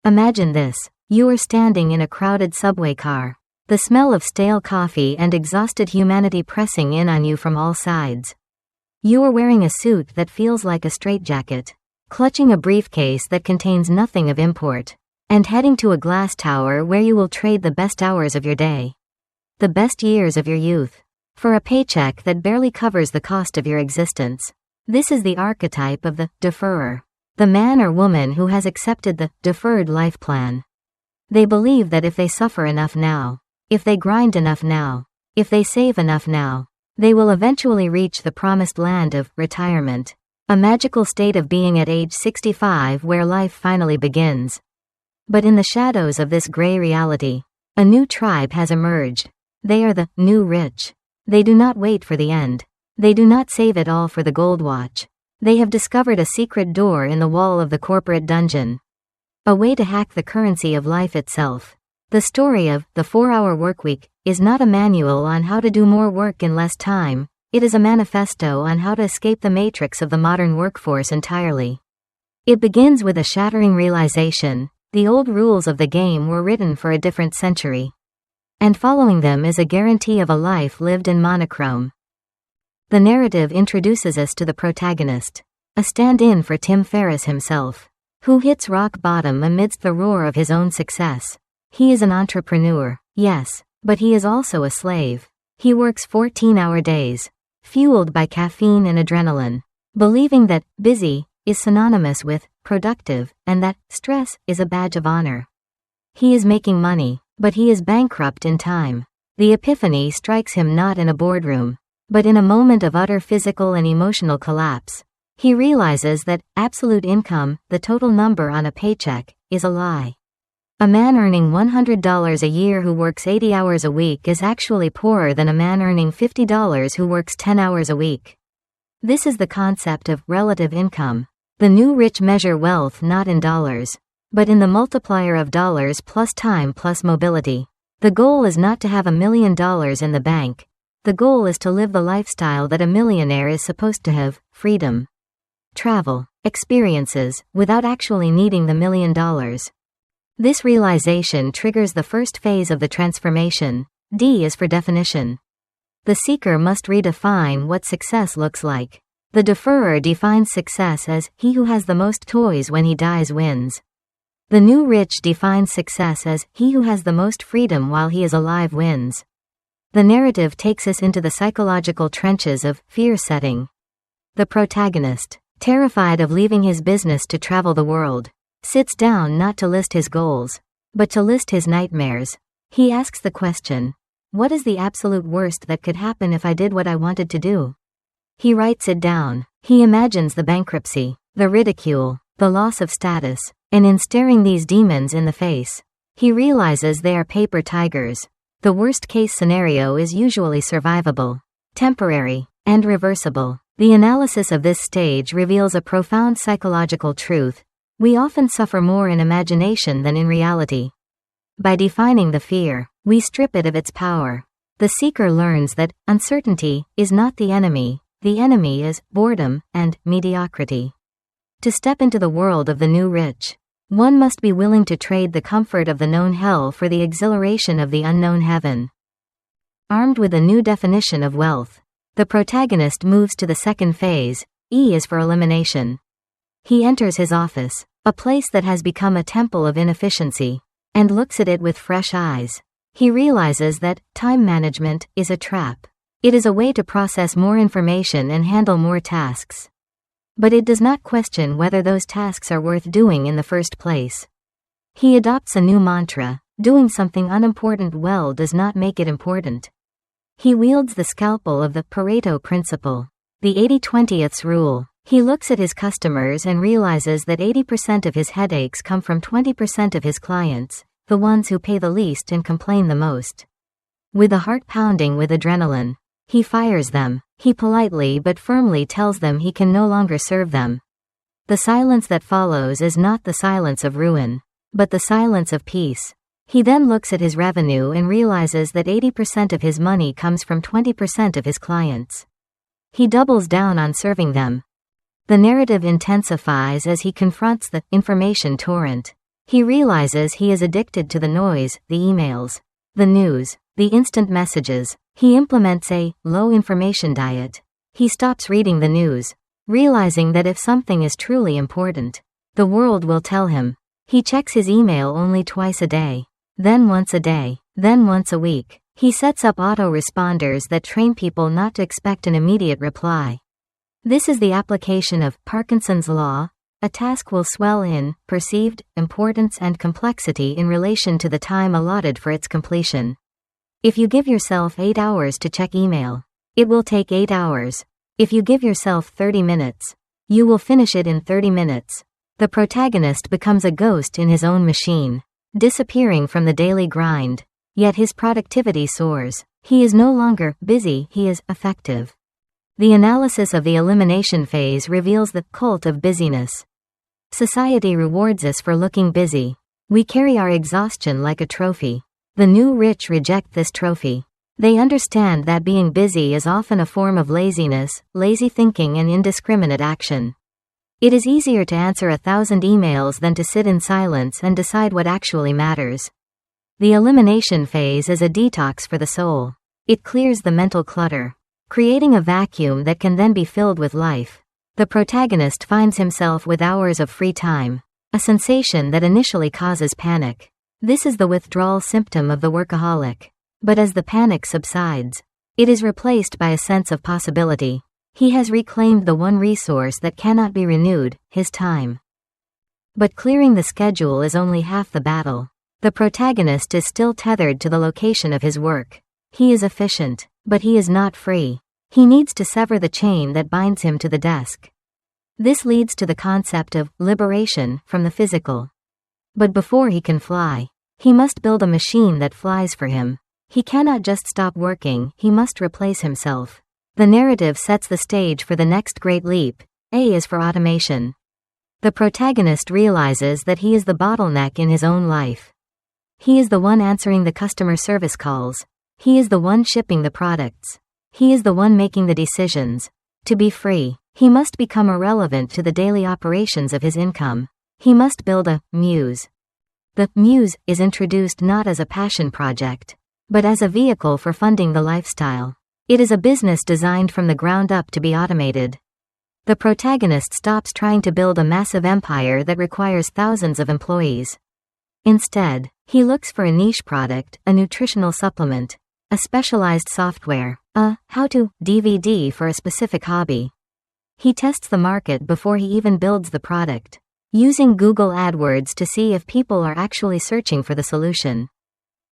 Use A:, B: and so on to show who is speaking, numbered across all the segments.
A: Imagine this. You are standing in a crowded subway car. The smell of stale coffee and exhausted humanity pressing in on you from all sides. You are wearing a suit that feels like a straitjacket, clutching a briefcase that contains nothing of import, and heading to a glass tower where you will trade the best hours of your day, the best years of your youth, for a paycheck that barely covers the cost of your existence. This is the archetype of the deferrer, the man or woman who has accepted the deferred life plan. They believe that if they suffer enough now, if they grind enough now, if they save enough now, they will eventually reach the promised land of retirement, a magical state of being at age 65 where life finally begins. But in the shadows of this gray reality, a new tribe has emerged. They are the new rich. They do not wait for the end. They do not save it all for the gold watch. They have discovered a secret door in the wall of the corporate dungeon. A way to hack the currency of life itself. The story of the 4-Hour Workweek is not a manual on how to do more work in less time. It is a manifesto on how to escape the matrix of the modern workforce entirely. It begins with a shattering realization: the old rules of the game were written for a different century. And following them is a guarantee of a life lived in monochrome. The narrative introduces us to the protagonist, a stand-in for Tim Ferriss himself, who hits rock bottom amidst the roar of his own success. He is an entrepreneur, yes, but he is also a slave. He works 14-hour days, fueled by caffeine and adrenaline, believing that busy is synonymous with productive and that stress is a badge of honor. He is making money, but he is bankrupt in time. The epiphany strikes him not in a boardroom, but in a moment of utter physical and emotional collapse. He realizes that absolute income, the total number on a paycheck, is a lie. A man earning $100 a year who works 80 hours a week is actually poorer than a man earning $50 who works 10 hours a week. This is the concept of relative income. The new rich measure wealth not in dollars, but in the multiplier of dollars plus time plus mobility. The goal is not to have $1 million in the bank. The goal is to live the lifestyle that a millionaire is supposed to have: freedom, travel, experiences, without actually needing the $1 million. This realization triggers the first phase of the transformation. D is for definition. The seeker must redefine what success looks like. The deferrer defines success as he who has the most toys when he dies wins. The new rich defines success as he who has the most freedom while he is alive wins. The narrative takes us into the psychological trenches of fear setting. The protagonist, terrified of leaving his business to travel the world, sits down not to list his goals, but to list his nightmares. He asks the question, what is the absolute worst that could happen if I did what I wanted to do? He writes it down. He imagines the bankruptcy, the ridicule, the loss of status, and in staring these demons in the face, he realizes they are paper tigers. The worst-case scenario is usually survivable, temporary, and reversible. The analysis of this stage reveals a profound psychological truth. We often suffer more in imagination than in reality. By defining the fear, we strip it of its power. The seeker learns that uncertainty is not the enemy is boredom and mediocrity. To step into the world of the new rich, one must be willing to trade the comfort of the known hell for the exhilaration of the unknown heaven. Armed with a new definition of wealth, the protagonist moves to the second phase. E is for elimination. He enters his office, a place that has become a temple of inefficiency, and looks at it with fresh eyes. He realizes that time management is a trap. It is a way to process more information and handle more tasks. But it does not question whether those tasks are worth doing in the first place. He adopts a new mantra: doing something unimportant well does not make it important. He wields the scalpel of the Pareto principle, the 80-20th rule. He looks at his customers and realizes that 80% of his headaches come from 20% of his clients, the ones who pay the least and complain the most. With a heart pounding with adrenaline, he fires them. He politely but firmly tells them he can no longer serve them. The silence that follows is not the silence of ruin, but the silence of peace. He then looks at his revenue and realizes that 80% of his money comes from 20% of his clients. He doubles down on serving them. The narrative intensifies as he confronts the information torrent. He realizes he is addicted to the noise, the emails, the news, the instant messages. He implements a low-information diet. He stops reading the news, realizing that if something is truly important, the world will tell him. He checks his email only twice a day, then once a day, then once a week. He sets up autoresponders that train people not to expect an immediate reply. This is the application of Parkinson's law. A task will swell in perceived importance and complexity in relation to the time allotted for its completion. If you give yourself 8 hours to check email, it will take 8 hours. If you give yourself 30 minutes, you will finish it in 30 minutes. The protagonist becomes a ghost in his own machine, disappearing from the daily grind. Yet his productivity soars. He is no longer busy, he is effective. The analysis of the elimination phase reveals the cult of busyness. Society rewards us for looking busy. We carry our exhaustion like a trophy. The new rich reject this trophy. They understand that being busy is often a form of laziness, lazy thinking and indiscriminate action. It is easier to answer 1,000 emails than to sit in silence and decide what actually matters. The elimination phase is a detox for the soul. It clears the mental clutter, creating a vacuum that can then be filled with life. The protagonist finds himself with hours of free time, a sensation that initially causes panic. This is the withdrawal symptom of the workaholic. But as the panic subsides, it is replaced by a sense of possibility. He has reclaimed the one resource that cannot be renewed, his time. But clearing the schedule is only half the battle. The protagonist is still tethered to the location of his work. He is efficient, but he is not free. He needs to sever the chain that binds him to the desk. This leads to the concept of liberation from the physical. But before he can fly, he must build a machine that flies for him. He cannot just stop working, he must replace himself. The narrative sets the stage for the next great leap. A is for automation. The protagonist realizes that he is the bottleneck in his own life. He is the one answering the customer service calls. He is the one shipping the products. He is the one making the decisions. To be free, he must become irrelevant to the daily operations of his income. He must build a muse. The muse is introduced not as a passion project, but as a vehicle for funding the lifestyle. It is a business designed from the ground up to be automated. The protagonist stops trying to build a massive empire that requires thousands of employees. Instead, he looks for a niche product, a nutritional supplement, a specialized software, a how-to DVD for a specific hobby. He tests the market before he even builds the product, using Google AdWords to see if people are actually searching for the solution.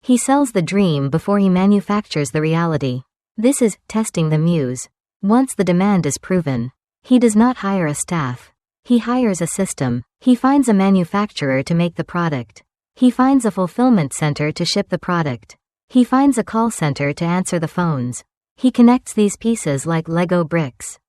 A: He sells the dream before he manufactures the reality. This is testing the muse. Once the demand is proven, he does not hire a staff. He hires a system. He finds a manufacturer to make the product. He finds a fulfillment center to ship the product. He finds a call center to answer the phones. He connects these pieces like Lego bricks.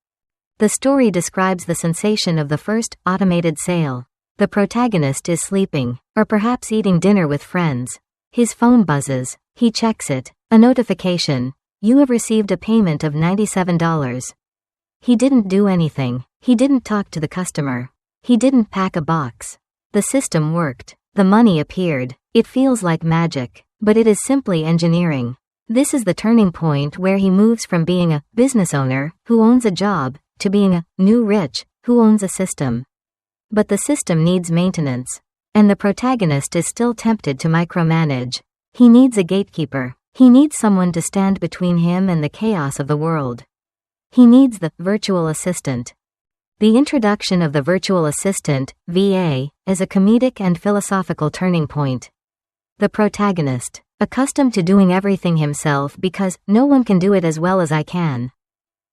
A: The story describes the sensation of the first automated sale. The protagonist is sleeping, or perhaps eating dinner with friends. His phone buzzes. He checks it. A notification. You have received a payment of $97. He didn't do anything. He didn't talk to the customer. He didn't pack a box. The system worked. The money appeared. It feels like magic, but it is simply engineering. This is the turning point where he moves from being a business owner who owns a job to being a new rich who owns a system. But the system needs maintenance, and the protagonist is still tempted to micromanage. He needs a gatekeeper. He needs someone to stand between him and the chaos of the world. He needs the virtual assistant. The introduction of the virtual assistant, VA, is a comedic and philosophical turning point. The protagonist, accustomed to doing everything himself because no one can do it as well as I can,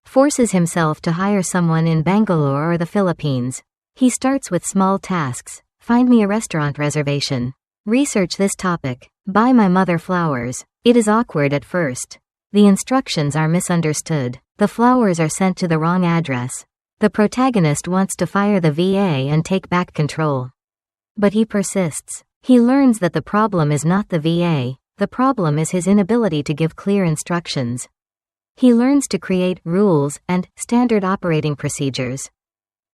A: forces himself to hire someone in Bangalore or the Philippines. He starts with small tasks. Find me a restaurant reservation. Research this topic. Buy my mother flowers. It is awkward at first. The instructions are misunderstood. The flowers are sent to the wrong address. The protagonist wants to fire the VA and take back control. But he persists. He learns that the problem is not the VA. The problem is his inability to give clear instructions. He learns to create rules and standard operating procedures.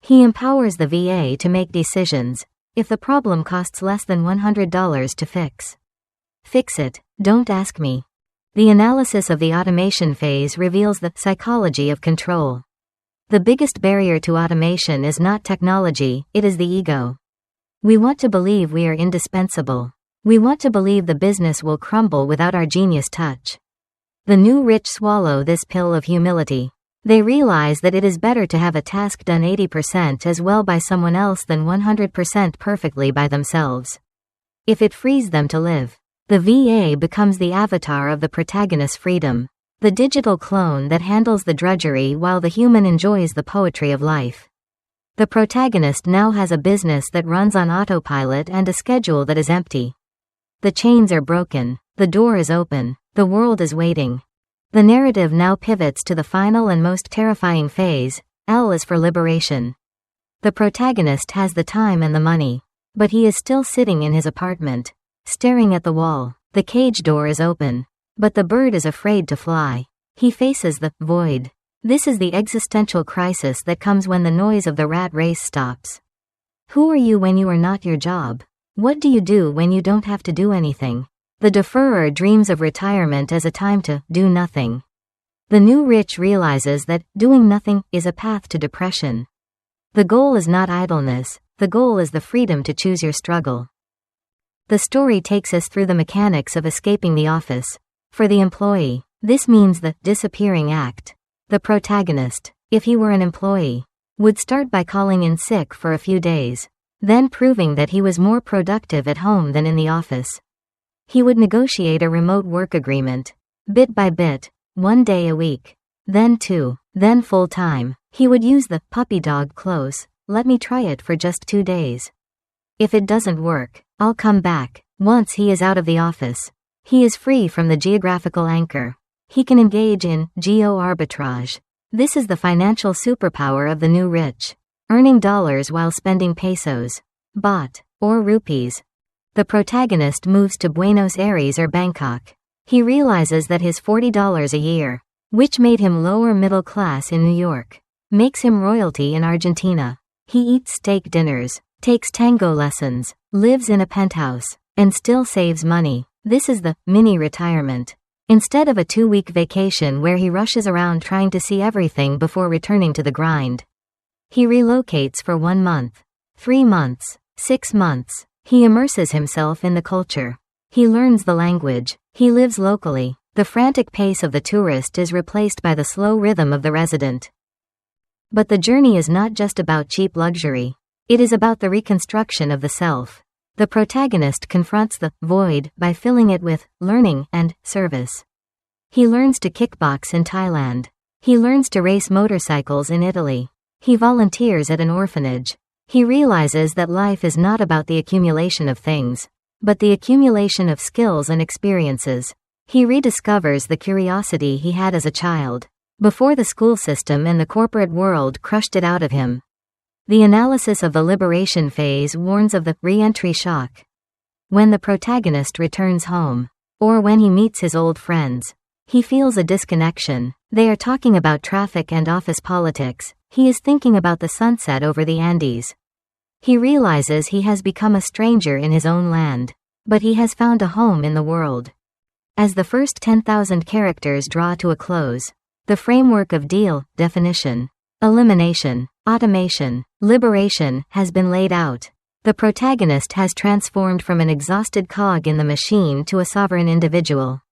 A: He empowers the VA to make decisions. If the problem costs less than $100 to fix, fix it, don't ask me. The analysis of the automation phase reveals the psychology of control. The biggest barrier to automation is not technology, it is the ego. We want to believe we are indispensable. We want to believe the business will crumble without our genius touch. The new rich swallow this pill of humility. They realize that it is better to have a task done 80% as well by someone else than 100% perfectly by themselves. If it frees them to live, the VA becomes the avatar of the protagonist's freedom, the digital clone that handles the drudgery while the human enjoys the poetry of life. The protagonist now has a business that runs on autopilot and a schedule that is empty. The chains are broken, the door is open, the world is waiting. The narrative now pivots to the final and most terrifying phase. L is for liberation. The protagonist has the time and the money, but he is still sitting in his apartment, staring at the wall. The cage door is open, but the bird is afraid to fly. He faces the void. This is the existential crisis that comes when the noise of the rat race stops. Who are you when you are not your job? What do you do when you don't have to do anything? The deferrer dreams of retirement as a time to do nothing. The new rich realizes that doing nothing is a path to depression. The goal is not idleness, the goal is the freedom to choose your struggle. The story takes us through the mechanics of escaping the office. For the employee, this means the disappearing act. The protagonist, if he were an employee, would start by calling in sick for a few days, then proving that he was more productive at home than in the office. He would negotiate a remote work agreement, bit by bit, 1 day a week, then 2, then full time. He would use the puppy dog close, let me try it for just 2 days. If it doesn't work, I'll come back. Once he is out of the office, he is free from the geographical anchor. He can engage in geo-arbitrage. This is the financial superpower of the new rich, earning dollars while spending pesos, baht, or rupees. The protagonist moves to Buenos Aires or Bangkok. He realizes that his $40 a year, which made him lower middle class in New York, makes him royalty in Argentina. He eats steak dinners, takes tango lessons, lives in a penthouse, and still saves money. This is the mini retirement. Instead of a 2-week vacation where he rushes around trying to see everything before returning to the grind, he relocates for 1 month, 3 months, 6 months. He immerses himself in the culture. He learns the language. He lives locally. The frantic pace of the tourist is replaced by the slow rhythm of the resident. But the journey is not just about cheap luxury. It is about the reconstruction of the self. The protagonist confronts the void by filling it with learning and service. He learns to kickbox in Thailand. He learns to race motorcycles in Italy. He volunteers at an orphanage. He realizes that life is not about the accumulation of things, but the accumulation of skills and experiences. He rediscovers the curiosity he had as a child, before the school system and the corporate world crushed it out of him. The analysis of the liberation phase warns of the re-entry shock. When the protagonist returns home, or when he meets his old friends, he feels a disconnection. They are talking about traffic and office politics. He is thinking about the sunset over the Andes. He realizes he has become a stranger in his own land, but he has found a home in the world. As the first 10,000 characters draw to a close, the framework of deal, definition, elimination, automation, liberation has been laid out. The protagonist has transformed from an exhausted cog in the machine to a sovereign individual,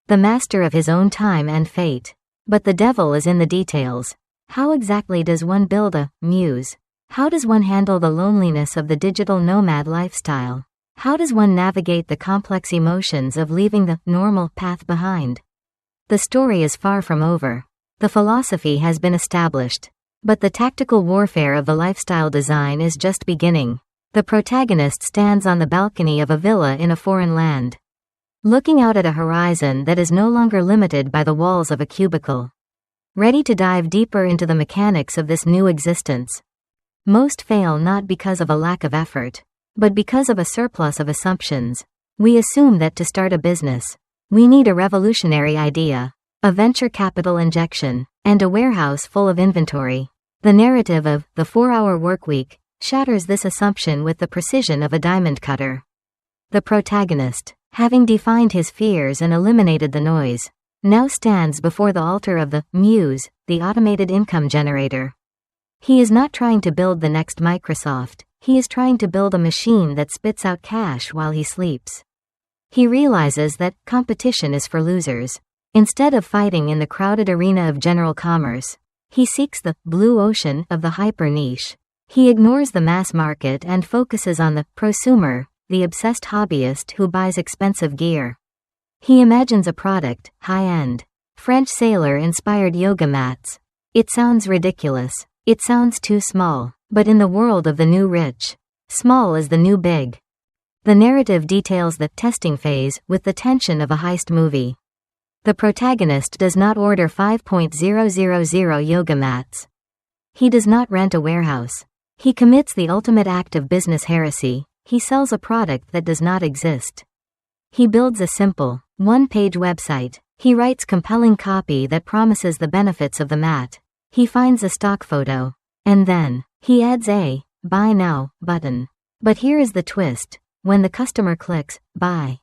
A: the master of his own time and fate. But the devil is in the details. How exactly does one build a muse? How does one handle the loneliness of the digital nomad lifestyle? How does one navigate the complex emotions of leaving the normal path behind? The story is far from over. The philosophy has been established, but the tactical warfare of the lifestyle design is just beginning. The protagonist stands on the balcony of a villa in a foreign land, looking out at a horizon that is no longer limited by the walls of a cubicle, ready to dive deeper into the mechanics of this new existence. Most fail not because of a lack of effort, but because of a surplus of assumptions. We assume that to start a business, we need a revolutionary idea, a venture capital injection, and a warehouse full of inventory. The narrative of the 4-hour workweek shatters this assumption with the precision of a diamond cutter. The protagonist, having defined his fears and eliminated the noise, now stands before the altar of the Muse, the automated income generator. He is not trying to build the next Microsoft, he is trying to build a machine that spits out cash while he sleeps. He realizes that competition is for losers. Instead of fighting in the crowded arena of general commerce, he seeks the blue ocean of the hyper niche. He ignores the mass market and focuses on the prosumer, the obsessed hobbyist who buys expensive gear. He imagines a product, high-end, French sailor-inspired yoga mats. It sounds ridiculous. It sounds too small, but in the world of the new rich, small is the new big. The narrative details the testing phase with the tension of a heist movie. The protagonist does not order 5,000 yoga mats. He does not rent a warehouse. He commits the ultimate act of business heresy. He sells a product that does not exist. He builds a simple, one-page website. He writes compelling copy that promises the benefits of the mat. He finds a stock photo. And then, he adds a buy now button. But here is the twist. When the customer clicks buy,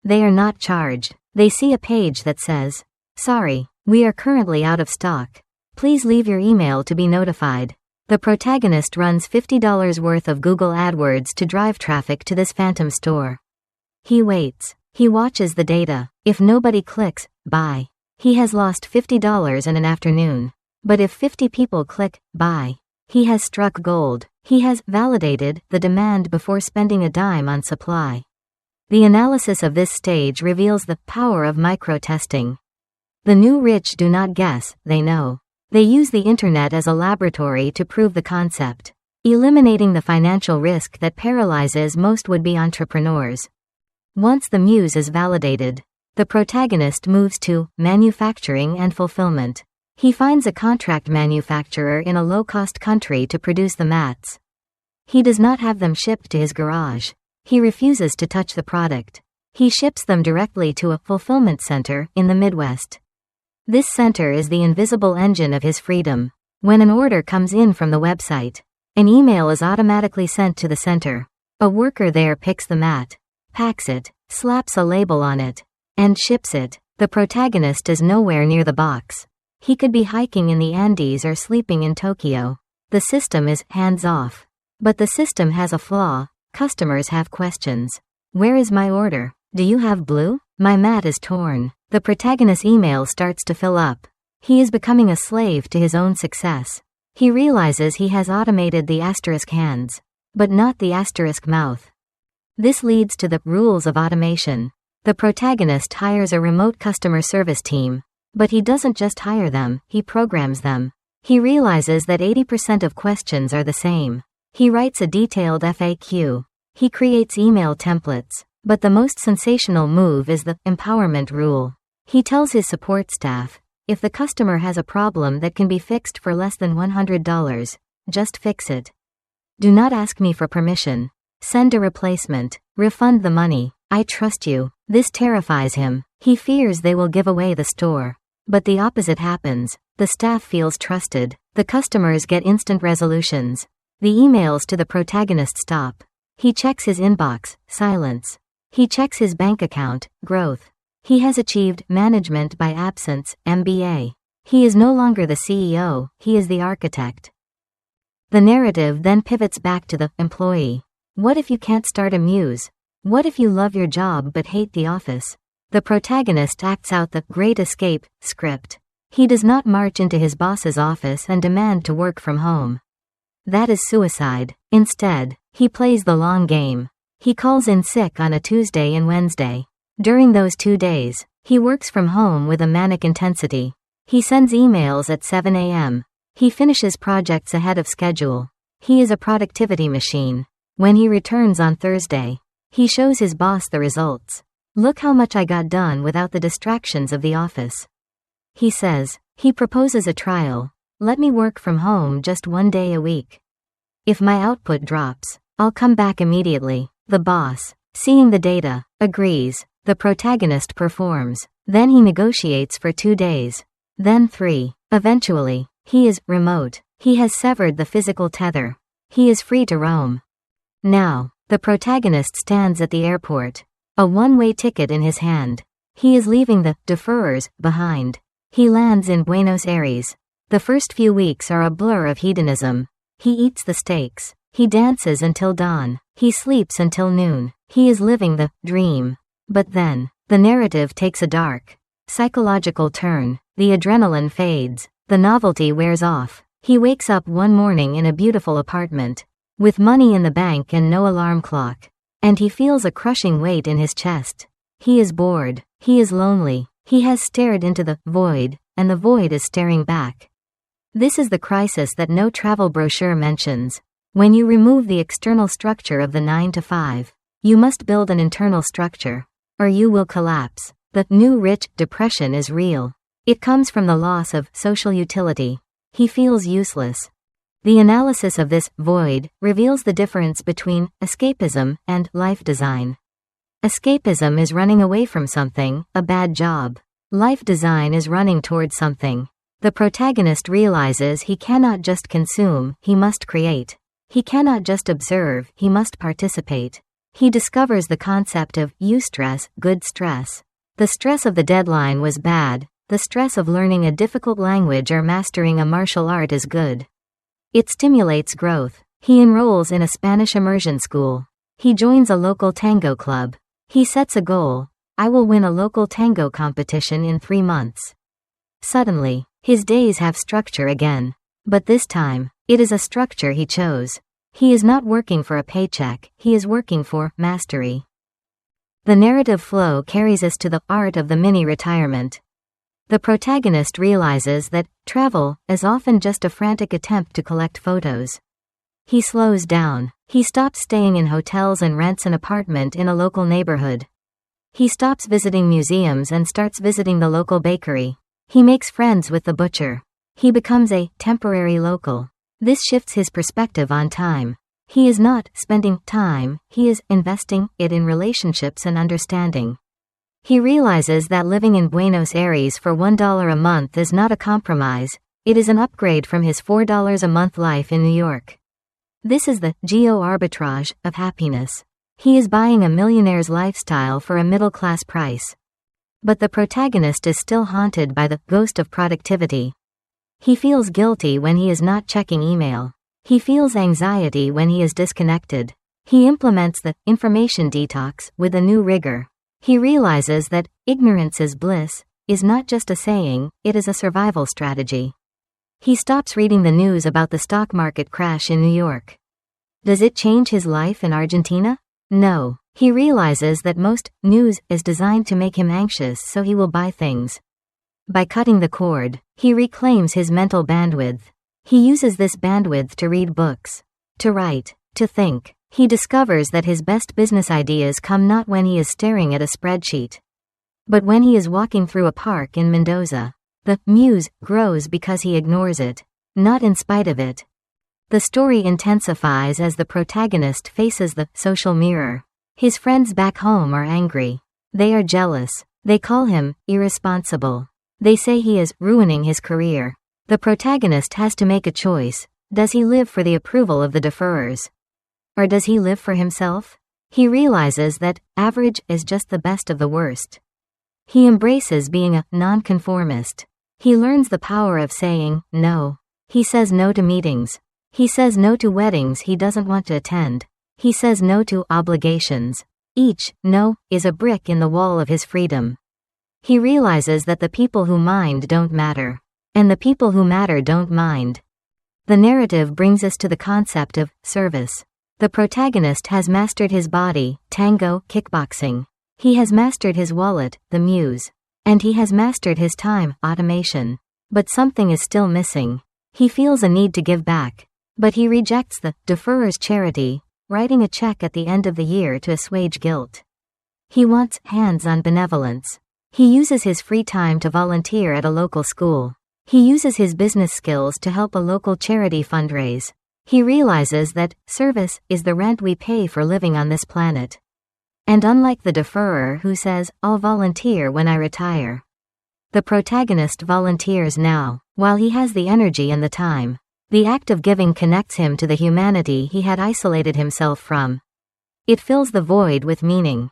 A: they are not charged. They see a page that says, "Sorry, we are currently out of stock. Please leave your email to be notified." The protagonist runs $50 worth of Google AdWords to drive traffic to this phantom store. He waits. He watches the data. If nobody clicks buy, he has lost $50 in an afternoon. But if 50 people click buy, he has struck gold. He has validated the demand before spending a dime on supply. The analysis of this stage reveals the power of micro-testing. The new rich do not guess, they know. They use the internet as a laboratory to prove the concept, eliminating the financial risk that paralyzes most would-be entrepreneurs. Once the Muse is validated, the protagonist moves to manufacturing and fulfillment. He finds a contract manufacturer in a low-cost country to produce the mats. He does not have them shipped to his garage. He refuses to touch the product. He ships them directly to a fulfillment center in the Midwest. This center is the invisible engine of his freedom. When an order comes in from the website, an email is automatically sent to the center. A worker there picks the mat, packs it, slaps a label on it, and ships it. The protagonist is nowhere near the box. He could be hiking in the Andes or sleeping in Tokyo. The system is hands-off. But the system has a flaw. Customers have questions. Where is my order? Do you have blue? My mat is torn. The protagonist's email starts to fill up. He is becoming a slave to his own success. He realizes he has automated the asterisk hands, but not the asterisk mouth. This leads to the rules of automation. The protagonist hires a remote customer service team. But he doesn't just hire them, he programs them. He realizes that 80% of questions are the same. He writes a detailed FAQ. He creates email templates. But the most sensational move is the empowerment rule. He tells his support staff, if the customer has a problem that can be fixed for less than $100, just fix it. Do not ask me for permission. Send a replacement. Refund the money. I trust you. This terrifies him. He fears they will give away the store. But the opposite happens. The staff feels trusted. The customers get instant resolutions. The emails to the protagonist stop. He checks his inbox, silence. He checks his bank account, growth. He has achieved management by absence, MBA. He is no longer the CEO, he is the architect. The narrative then pivots back to the employee. What if you can't start a Muse? What if you love your job but hate the office? The protagonist acts out the Great Escape script. He does not march into his boss's office and demand to work from home. That is suicide. Instead, he plays the long game. He calls in sick on a Tuesday and Wednesday. During those 2 days, he works from home with a manic intensity. He sends emails at 7 a.m. He finishes projects ahead of schedule. He is a productivity machine. When he returns on Thursday, he shows his boss the results. Look how much I got done without the distractions of the office. He says, he proposes a trial. Let me work from home just 1 day a week. If my output drops, I'll come back immediately. The boss, seeing the data, agrees. The protagonist performs. Then he negotiates for 2 days. Then 3. Eventually, he is remote. He has severed the physical tether. He is free to roam. Now, the protagonist stands at the airport. A one-way ticket in his hand. He is leaving the deferrers behind. He lands in Buenos Aires. The first few weeks are a blur of hedonism. He eats the steaks. He dances until dawn. He sleeps until noon. He is living the dream. But then, the narrative takes a dark, psychological turn. The adrenaline fades. The novelty wears off. He wakes up one morning in a beautiful apartment, with money in the bank and no alarm clock. And he feels a crushing weight in his chest. He is bored. He is lonely. He has stared into the void, and the void is staring back. This is the crisis that no travel brochure mentions. When you remove the external structure of the 9 to 5, you must build an internal structure, or you will collapse. The new rich depression is real. It comes from the loss of social utility. He feels useless. The analysis of this void reveals the difference between escapism and life design. Escapism is running away from something, a bad job. Life design is running towards something. The protagonist realizes he cannot just consume, he must create. He cannot just observe, he must participate. He discovers the concept of eustress, good stress. The stress of the deadline was bad. The stress of learning a difficult language or mastering a martial art is good. It stimulates growth. He enrolls in a Spanish immersion school. He joins a local tango club. He sets a goal. I will win a local tango competition in 3 months. Suddenly, his days have structure again. But this time, it is a structure he chose. He is not working for a paycheck, he is working for mastery. The narrative flow carries us to the art of the mini-retirement. The protagonist realizes that travel is often just a frantic attempt to collect photos. He slows down. He stops staying in hotels and rents an apartment in a local neighborhood. He stops visiting museums and starts visiting the local bakery. He makes friends with the butcher. He becomes a temporary local. This shifts his perspective on time. He is not spending time, he is investing it in relationships and understanding. He realizes that living in Buenos Aires for $1 a month is not a compromise, it is an upgrade from his $4 a month life in New York. This is the geo-arbitrage of happiness. He is buying a millionaire's lifestyle for a middle-class price. But the protagonist is still haunted by the ghost of productivity. He feels guilty when he is not checking email. He feels anxiety when he is disconnected. He implements the information detox with a new rigor. He realizes that ignorance is bliss is not just a saying, it is a survival strategy. He stops reading the news about the stock market crash in New York. Does it change his life in Argentina? No. He realizes that most news is designed to make him anxious, so he will buy things. By cutting the cord, he reclaims his mental bandwidth. He uses this bandwidth to read books, to write, to think. He discovers that his best business ideas come not when he is staring at a spreadsheet, but when he is walking through a park in Mendoza. The muse grows because he ignores it, not in spite of it. The story intensifies as the protagonist faces the social mirror. His friends back home are angry. They are jealous. They call him irresponsible. They say he is ruining his career. The protagonist has to make a choice. Does he live for the approval of the deferrers? Or does he live for himself? He realizes that average is just the best of the worst. He embraces being a nonconformist. He learns the power of saying no. He says no to meetings. He says no to weddings he doesn't want to attend. He says no to obligations. Each no is a brick in the wall of his freedom. He realizes that the people who mind don't matter. And the people who matter don't mind. The narrative brings us to the concept of service. The protagonist has mastered his body, tango, kickboxing. He has mastered his wallet, the muse. And he has mastered his time, automation. But something is still missing. He feels a need to give back. But he rejects the deferrer's charity, writing a check at the end of the year to assuage guilt. He wants hands-on benevolence. He uses his free time to volunteer at a local school. He uses his business skills to help a local charity fundraise. He realizes that service is the rent we pay for living on this planet. And unlike the deferrer who says, I'll volunteer when I retire, the protagonist volunteers now, while he has the energy and the time. The act of giving connects him to the humanity he had isolated himself from. It fills the void with meaning.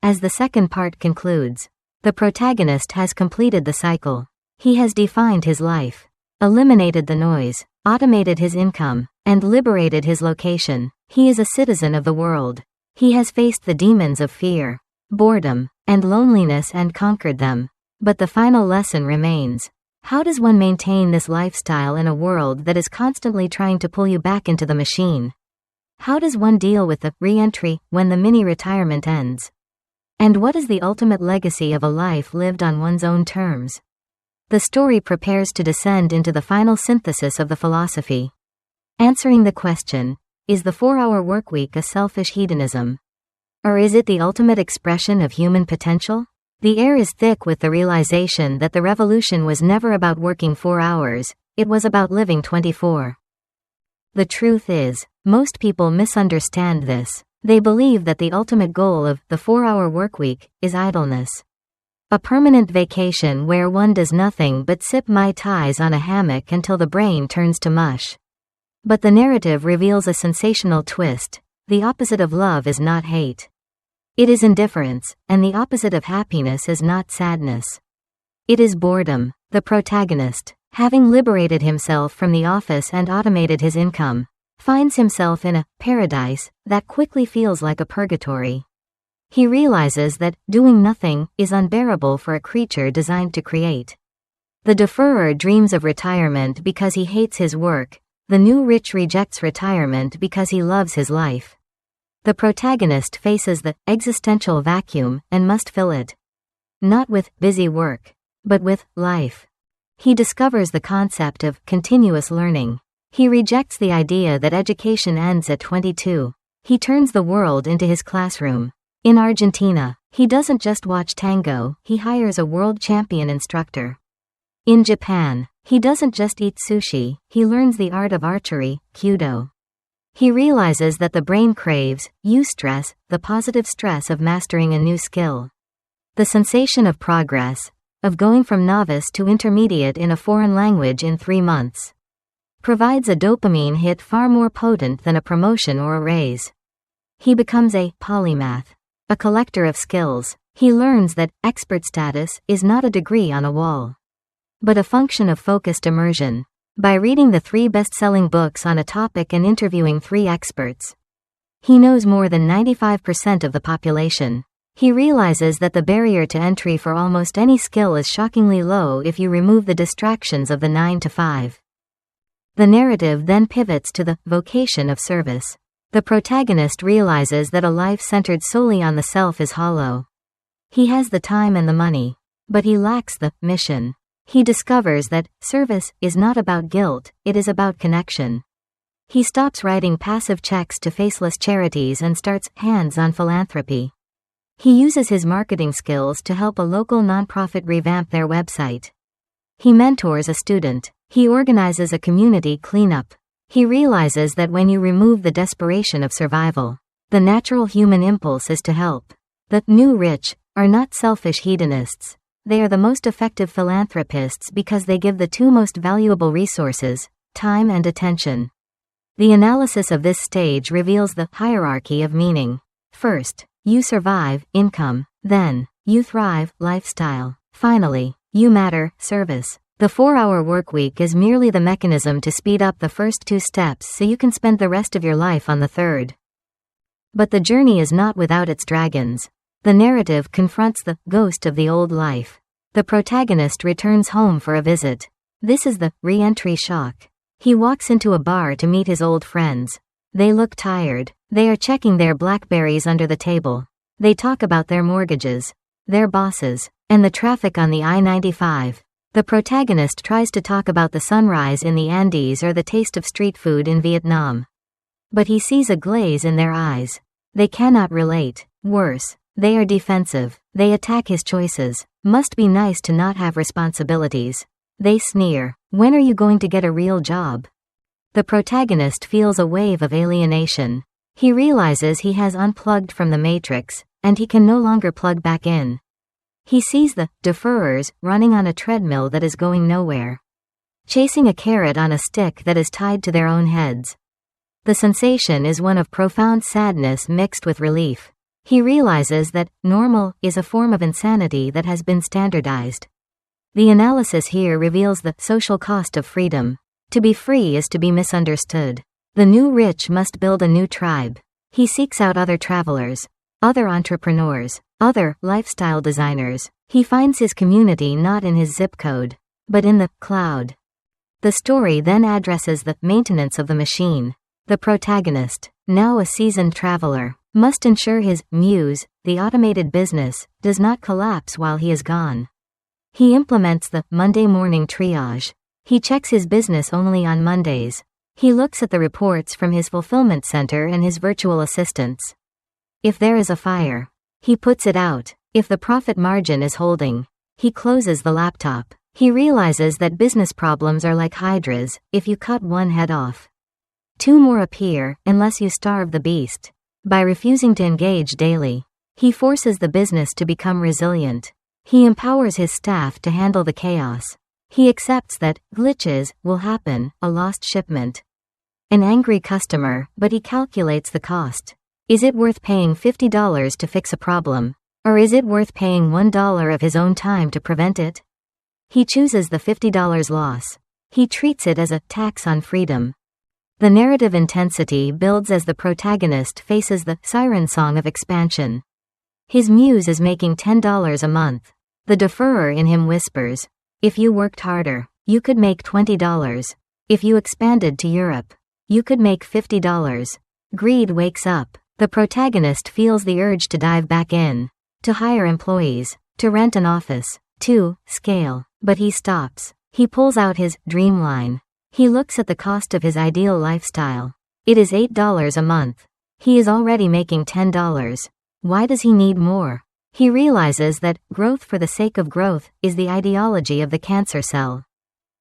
A: As the second part concludes, the protagonist has completed the cycle. He has defined his life, eliminated the noise, automated his income, and liberated his location. He is a citizen of the world. He has faced the demons of fear, boredom, and loneliness and conquered them. But the final lesson remains. How does one maintain this lifestyle in a world that is constantly trying to pull you back into the machine? How does one deal with the re-entry when the mini-retirement ends? And what is the ultimate legacy of a life lived on one's own terms? The story prepares to descend into the final synthesis of the philosophy. Answering the question, is the 4-hour workweek a selfish hedonism? Or is it the ultimate expression of human potential? The air is thick with the realization that the revolution was never about working 4 hours, it was about living 24. The truth is, most people misunderstand this. They believe that the ultimate goal of the 4-hour workweek is idleness. A permanent vacation where one does nothing but sip Mai Tais on a hammock until the brain turns to mush. But the narrative reveals a sensational twist. The opposite of love is not hate. It is indifference, and the opposite of happiness is not sadness. It is boredom. The protagonist, having liberated himself from the office and automated his income, finds himself in a paradise that quickly feels like a purgatory. He realizes that doing nothing is unbearable for a creature designed to create. The deferrer dreams of retirement because he hates his work. The new rich rejects retirement because he loves his life. The protagonist faces the existential vacuum and must fill it. Not with busy work, but with life. He discovers the concept of continuous learning. He rejects the idea that education ends at 22. He turns the world into his classroom. In Argentina, he doesn't just watch tango, he hires a world champion instructor. In Japan, he doesn't just eat sushi, he learns the art of archery, Kyudo. He realizes that the brain craves eustress, the positive stress of mastering a new skill. The sensation of progress, of going from novice to intermediate in a foreign language in 3 months, provides a dopamine hit far more potent than a promotion or a raise. He becomes a polymath, a collector of skills. He learns that expert status is not a degree on a wall, but a function of focused immersion. By reading the 3 best-selling books on a topic and interviewing 3 experts, he knows more than 95% of the population. He realizes that the barrier to entry for almost any skill is shockingly low if you remove the distractions of the 9 to 5. The narrative then pivots to the vocation of service. The protagonist realizes that a life centered solely on the self is hollow. He has the time and the money, but he lacks the mission. He discovers that service is not about guilt, it is about connection. He stops writing passive checks to faceless charities and starts hands-on philanthropy. He uses his marketing skills to help a local nonprofit revamp their website. He mentors a student. He organizes a community cleanup. He realizes that when you remove the desperation of survival, the natural human impulse is to help. The new rich are not selfish hedonists. They are the most effective philanthropists because they give the 2 most valuable resources, time and attention. The analysis of this stage reveals the hierarchy of meaning. First, you survive, income. Then, you thrive, lifestyle. Finally, you matter, service. The 4-hour workweek is merely the mechanism to speed up the first 2 steps so you can spend the rest of your life on the third. But the journey is not without its dragons. The narrative confronts the ghost of the old life. The protagonist returns home for a visit. This is the re-entry shock. He walks into a bar to meet his old friends. They look tired. They are checking their Blackberries under the table. They talk about their mortgages, their bosses, and the traffic on the I-95. The protagonist tries to talk about the sunrise in the Andes or the taste of street food in Vietnam. But he sees a glaze in their eyes. They cannot relate. Worse, they are defensive. They attack his choices. Must be nice to not have responsibilities. They sneer. When are you going to get a real job? The protagonist feels a wave of alienation. He realizes he has unplugged from the matrix, and he can no longer plug back in. He sees the deferrers running on a treadmill that is going nowhere. chasing a carrot on a stick that is tied to their own heads. The sensation is one of profound sadness mixed with relief. He realizes that normal is a form of insanity that has been standardized. The analysis here reveals the social cost of freedom. To be free is to be misunderstood. The new rich must build a new tribe. He seeks out other travelers, other entrepreneurs, other lifestyle designers. He finds his community not in his zip code, but in the cloud. The story then addresses the maintenance of the machine. The protagonist, now a seasoned traveler, must ensure his muse, the automated business, does not collapse while he is gone. He implements the Monday morning triage. He checks his business only on Mondays. He looks at the reports from his fulfillment center and his virtual assistants. If there is a fire, he puts it out. If the profit margin is holding, he closes the laptop. He realizes that business problems are like hydras. If you cut one head off, two more appear, unless you starve the beast. By refusing to engage daily, he forces the business to become resilient. He empowers his staff to handle the chaos. He accepts that glitches will happen, a lost shipment, an angry customer, but he calculates the cost. Is it worth paying $50 to fix a problem? Or is it worth paying $1 of his own time to prevent it? He chooses the $50 loss. He treats it as a tax on freedom. The narrative intensity builds as the protagonist faces the siren song of expansion. His muse is making $10 a month. The deferrer in him whispers, if you worked harder, you could make $20. If you expanded to Europe, you could make $50. Greed wakes up. The protagonist feels the urge to dive back in, to hire employees, to rent an office, to scale, but he stops. He pulls out his dream line. He looks at the cost of his ideal lifestyle. It is $8 a month. He is already making $10. Why does he need more? He realizes that growth for the sake of growth is the ideology of the cancer cell.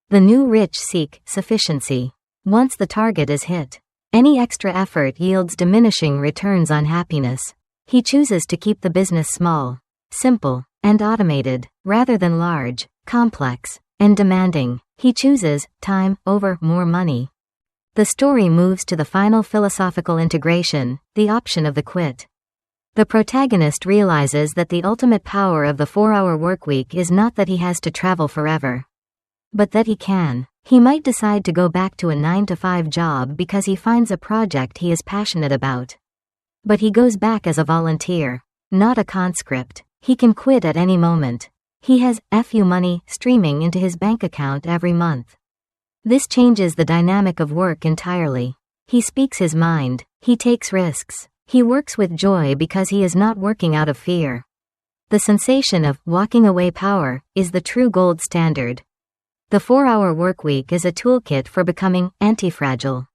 A: The new rich seek sufficiency. Once the target is hit, any extra effort yields diminishing returns on happiness. He chooses to keep the business small, simple, and automated, rather than large, complex, and demanding. He chooses time over more money. The story moves to the final philosophical integration, the option of the quit. The protagonist realizes that the ultimate power of the 4-hour workweek is not that he has to travel forever, but that he can. He might decide to go back to a 9-to-5 job because he finds a project he is passionate about. But he goes back as a volunteer, not a conscript. He can quit at any moment. He has FU money streaming into his bank account every month. This changes the dynamic of work entirely. He speaks his mind. He takes risks. He works with joy because he is not working out of fear. The sensation of walking away power is the true gold standard. The 4-hour workweek is a toolkit for becoming anti-fragile.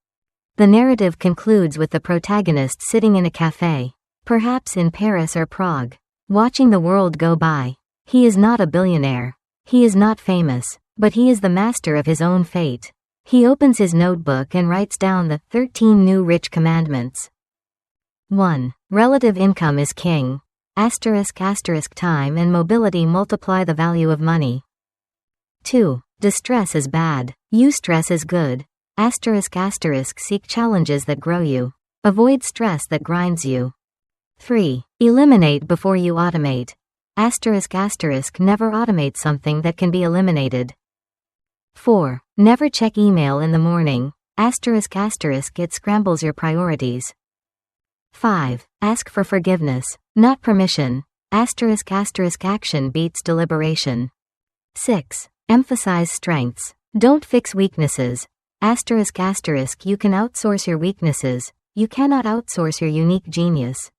A: The narrative concludes with the protagonist sitting in a cafe, perhaps in Paris or Prague, watching the world go by. He is not a billionaire. He is not famous, but he is the master of his own fate. He opens his notebook and writes down the 13 new rich commandments. 1. Relative income is king. Time and mobility multiply the value of money. 2. Distress is bad. Eustress is good. Seek challenges that grow you. Avoid stress that grinds you. 3. Eliminate before you automate. Never automate something that can be eliminated. 4. Never check email in the morning. It scrambles your priorities. 5. Ask for forgiveness, not permission. Action beats deliberation. 6. Emphasize strengths. Don't fix weaknesses. You can outsource your weaknesses. You cannot outsource your unique genius.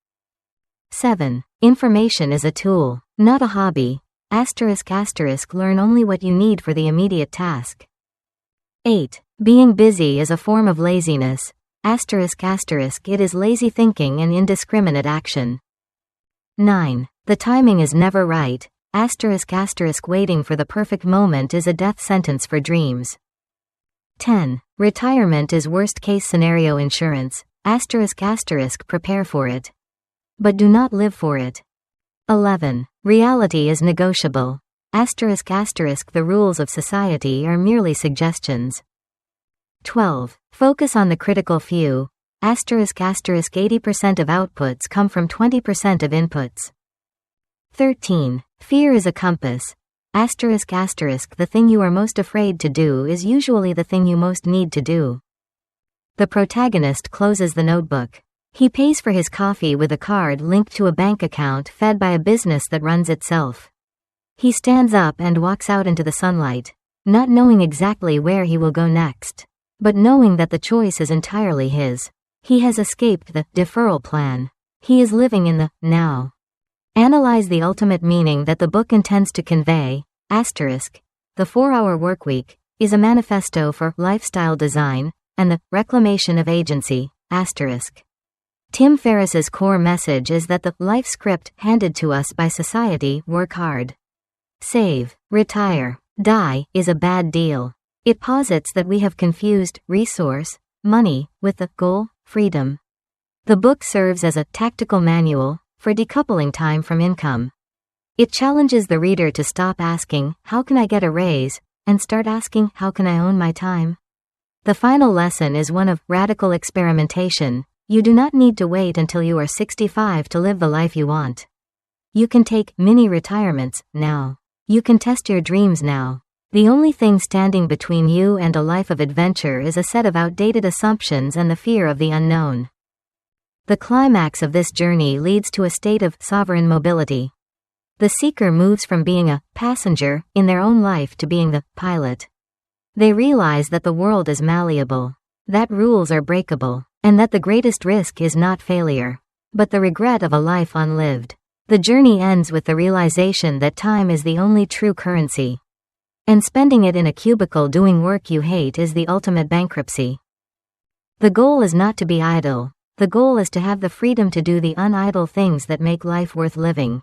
A: 7. Information is a tool, not a hobby. Learn only what you need for the immediate task. 8. Being busy is a form of laziness. It is lazy thinking and indiscriminate action. 9. The timing is never right. Waiting for the perfect moment is a death sentence for dreams. 10. Retirement is worst-case scenario insurance. Prepare for it, but do not live for it. 11. Reality is negotiable. The rules of society are merely suggestions. 12. Focus on the critical few. 80% of outputs come from 20% of inputs. 13. Fear is a compass. The thing you are most afraid to do is usually the thing you most need to do. The protagonist closes the notebook. He pays for his coffee with a card linked to a bank account fed by a business that runs itself. He stands up and walks out into the sunlight, not knowing exactly where he will go next, but knowing that the choice is entirely his. He has escaped the deferral plan. He is living in the now. Analyze the ultimate meaning that the book intends to convey. The 4-Hour Workweek is a manifesto for lifestyle design and the reclamation of agency. Tim Ferriss's core message is that the life script handed to us by society, work hard, save, retire, die, is a bad deal. It posits that we have confused resource, money, with the goal, freedom. The book serves as a tactical manual for decoupling time from income. It challenges the reader to stop asking, "How can I get a raise?" and start asking, "How can I own my time?" The final lesson is one of radical experimentation. You do not need to wait until you are 65 to live the life you want. You can take mini retirements now. You can test your dreams now. The only thing standing between you and a life of adventure is a set of outdated assumptions and the fear of the unknown. The climax of this journey leads to a state of sovereign mobility. The seeker moves from being a passenger in their own life to being the pilot. They realize that the world is malleable, that rules are breakable, and that the greatest risk is not failure, but the regret of a life unlived. The journey ends with the realization that time is the only true currency. And spending it in a cubicle doing work you hate is the ultimate bankruptcy. The goal is not to be idle. The goal is to have the freedom to do the unidle things that make life worth living.